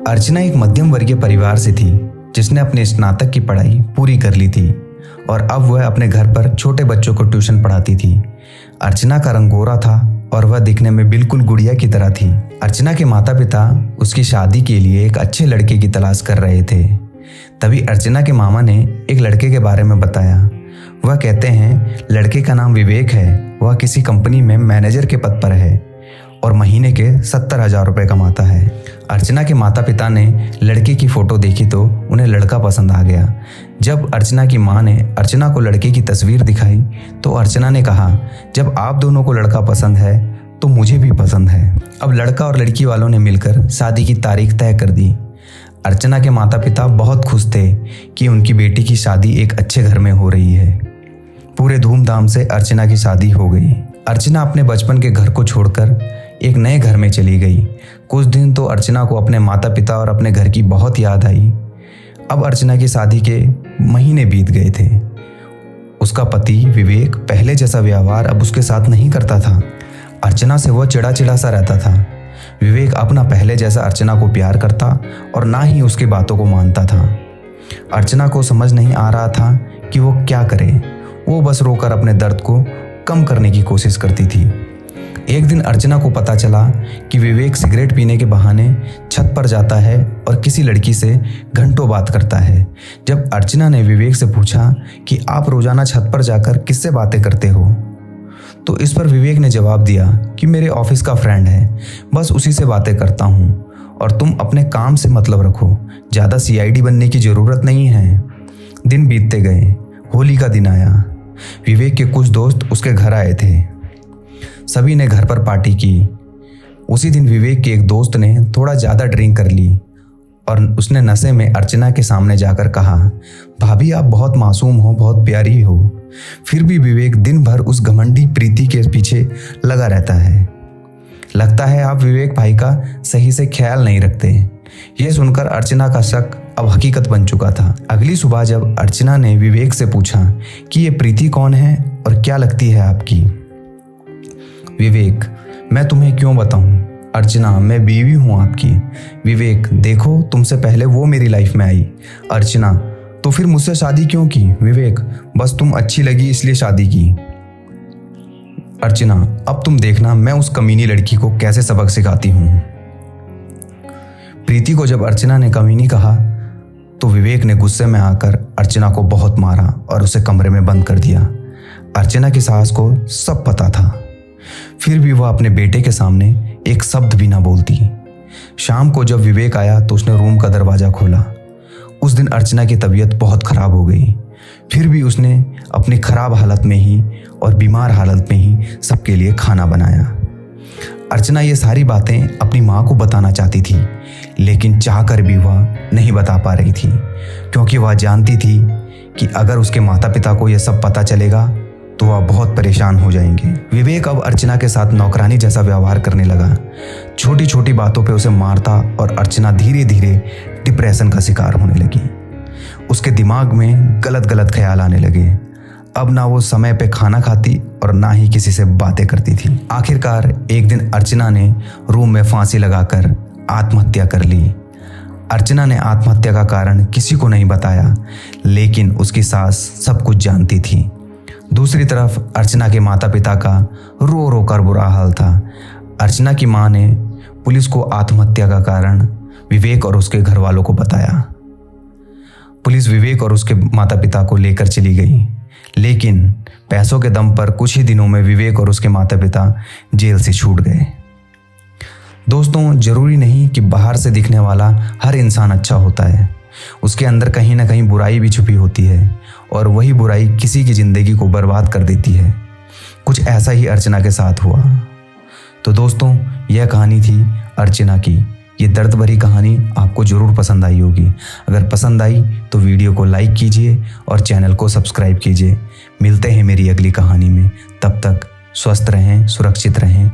अर्चना एक मध्यम वर्गीय परिवार से थी जिसने अपने स्नातक की पढ़ाई पूरी कर ली थी और अब वह अपने घर पर छोटे बच्चों को ट्यूशन पढ़ाती थी। अर्चना का रंग गोरा था और वह दिखने में बिल्कुल गुड़िया की तरह थी। अर्चना के माता पिता उसकी शादी के लिए एक अच्छे लड़के की तलाश कर रहे थे। तभी अर्चना के मामा ने एक लड़के के बारे में बताया। वह कहते हैं लड़के का नाम विवेक है, वह किसी कंपनी में मैनेजर के पद पर है और महीने के 70,000 रुपये कमाता है। अर्चना के माता पिता ने लड़के की फ़ोटो देखी तो उन्हें लड़का पसंद आ गया। जब अर्चना की मां ने अर्चना को लड़के की तस्वीर दिखाई तो अर्चना ने कहा, जब आप दोनों को लड़का पसंद है तो मुझे भी पसंद है। अब लड़का और लड़की वालों ने मिलकर शादी की तारीख तय कर दी। अर्चना के माता पिता बहुत खुश थे कि उनकी बेटी की शादी एक अच्छे घर में हो रही है। पूरे धूमधाम से अर्चना की शादी हो गई। अर्चना अपने बचपन के घर को छोड़कर एक नए घर में चली गई। कुछ दिन तो अर्चना को अपने माता पिता और अपने घर की बहुत याद आई। अब अर्चना की शादी के महीने बीत गए थे। उसका पति विवेक पहले जैसा व्यवहार अब उसके साथ नहीं करता था। अर्चना से वह चिड़ा सा रहता था। विवेक अपना पहले जैसा अर्चना को प्यार करता और ना ही उसकी बातों को मानता था। अर्चना को समझ नहीं आ रहा था कि वो क्या करे। वो बस रोकर अपने दर्द को कम करने की कोशिश करती थी। एक दिन अर्चना को पता चला कि विवेक सिगरेट पीने के बहाने छत पर जाता है और किसी लड़की से घंटों बात करता है। जब अर्चना ने विवेक से पूछा कि आप रोजाना छत पर जाकर किससे बातें करते हो, तो इस पर विवेक ने जवाब दिया कि मेरे ऑफिस का फ्रेंड है, बस उसी से बातें करता हूँ और तुम अपने काम से मतलब रखो, ज़्यादा सीआईडी बनने की ज़रूरत नहीं है। दिन बीतते गए। होली का दिन आया। विवेक के कुछ दोस्त उसके घर आए थे। सभी ने घर पर पार्टी की। उसी दिन विवेक के एक दोस्त ने थोड़ा ज़्यादा ड्रिंक कर ली और उसने नशे में अर्चना के सामने जाकर कहा, भाभी आप बहुत मासूम हो, बहुत प्यारी हो। फिर भी विवेक दिन भर उस घमंडी प्रीति के पीछे लगा रहता है। लगता है आप विवेक भाई का सही से ख्याल नहीं रखते। यह सुनकर अर्चना का शक अब हकीकत बन चुका था। अगली सुबह जब अर्चना ने विवेक से पूछा कि ये प्रीति कौन है और क्या लगती है आपकी। विवेक, मैं तुम्हें क्यों बताऊं। अर्चना, मैं बीवी हूं आपकी। विवेक, देखो तुमसे पहले वो मेरी लाइफ में आई। अर्चना, तो फिर मुझसे शादी क्यों की। विवेक, बस तुम अच्छी लगी इसलिए शादी की। अर्चना, अब तुम देखना मैं उस कमीनी लड़की को कैसे सबक सिखाती हूं। प्रीति को जब अर्चना ने कमीनी कहा तो विवेक ने गुस्से में आकर अर्चना को बहुत मारा और उसे कमरे में बंद कर दिया। अर्चना की सास को सब पता था, फिर भी वह अपने बेटे के सामने एक शब्द भी ना बोलती। शाम को जब विवेक आया तो उसने रूम का दरवाजा खोला। उस दिन अर्चना की तबीयत बहुत खराब हो गई। फिर भी उसने अपनी खराब हालत में ही और बीमार हालत में ही सबके लिए खाना बनाया। अर्चना ये सारी बातें अपनी माँ को बताना चाहती थी, लेकिन चाहकर भी वह नहीं बता पा रही थी, क्योंकि वह जानती थी कि अगर उसके माता पिता को यह सब पता चलेगा तो वह बहुत परेशान हो जाएंगे। विवेक अब अर्चना के साथ नौकरानी जैसा व्यवहार करने लगा। छोटी छोटी बातों पे उसे मारता और अर्चना धीरे धीरे डिप्रेशन का शिकार होने लगी। उसके दिमाग में गलत गलत ख्याल आने लगे। अब ना वो समय पे खाना खाती और ना ही किसी से बातें करती थी। आखिरकार एक दिन अर्चना ने रूम में फांसी लगाकर आत्महत्या कर ली। अर्चना ने आत्महत्या का कारण किसी को नहीं बताया, लेकिन उसकी सास सब कुछ जानती थी। दूसरी तरफ अर्चना के माता पिता का रो रो कर बुरा हाल था। अर्चना की मां ने पुलिस को आत्महत्या का कारण विवेक और उसके घर वालों को बताया। पुलिस विवेक और उसके माता पिता को लेकर चली गई, लेकिन पैसों के दम पर कुछ ही दिनों में विवेक और उसके माता पिता जेल से छूट गए। दोस्तों, जरूरी नहीं कि बाहर से दिखने वाला हर इंसान अच्छा होता है। उसके अंदर कहीं ना कहीं बुराई भी छुपी होती है और वही बुराई किसी की जिंदगी को बर्बाद कर देती है। कुछ ऐसा ही अर्चना के साथ हुआ। तो दोस्तों, यह कहानी थी अर्चना की। ये दर्द भरी कहानी आपको जरूर पसंद आई होगी। अगर पसंद आई तो वीडियो को लाइक कीजिए और चैनल को सब्सक्राइब कीजिए। मिलते हैं मेरी अगली कहानी में। तब तक स्वस्थ रहें, सुरक्षित रहें।